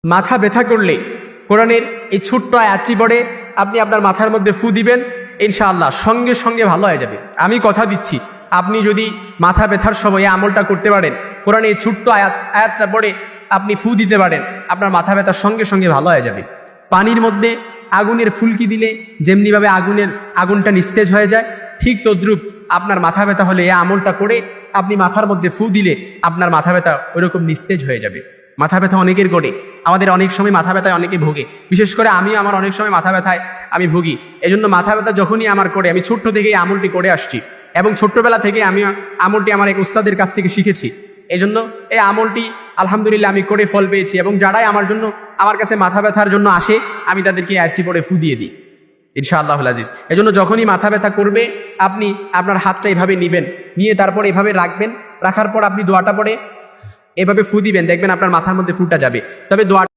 মাথা ব্যথা করলে কোরআনের এই ছোট্ট আয়াতটি পড়ে আপনি আপনার মাথার মধ্যে ফু দিবেন, ইনশাআল্লাহ সঙ্গে সঙ্গে ভালো হয়ে যাবে। আমি কথা দিচ্ছি, আপনি যদি মাথা ব্যথার সময় এই আমলটা করতে পারেন, কোরআনের এই ছোট্ট আয়াতটা পড়ে আপনি ফু দিতে পারেন, আপনার মাথা ব্যথার সঙ্গে সঙ্গে ভালো হয়ে যাবে। পানির মধ্যে আগুনের ফুলকি দিলে যেমনিভাবে আগুনটা নিস্তেজ হয়ে যায়, ঠিক তদ্রুপ আপনার মাথা ব্যথা হলে এই আমলটা করে আপনি মাথার মধ্যে ফু দিলে আপনার মাথা ব্যথা ওইরকম নিস্তেজ হয়ে যাবে। মাথা ব্যথা অনেকের করে, আমাদের অনেক সময় মাথা ব্যথায় অনেকে ভোগে, বিশেষ করে আমার অনেক সময় মাথা ব্যথায় আমি ভুগি। এজন্য মাথা ব্যথা যখনই আমার করে, আমি ছোট্ট থেকেই আমলটি করে আসছি এবং ছোট্টবেলা থেকে আমি আমলটি আমার এক উস্তাদের কাছ থেকে শিখেছি। এজন্য এই আমলটি আলহামদুলিল্লাহ আমি করে ফল পেয়েছি, এবং যারাই আমার কাছে মাথা ব্যথার জন্য আসে আমি তাদেরকে আয়াতটি পড়ে ফু দিয়ে দিই ইনশাআল্লাহুল আজিজ। এজন্য যখনই মাথা ব্যথা করবে আপনি আপনার হাতটা এভাবে নিবেন, নিয়ে তারপর এভাবে রাখবেন, রাখার পর আপনি দোয়াটা পড়ে এভাবে ফু দিবেন, দেখবেন আপনার মাথার মধ্যে ফুটা যাবে। তবে দোয়া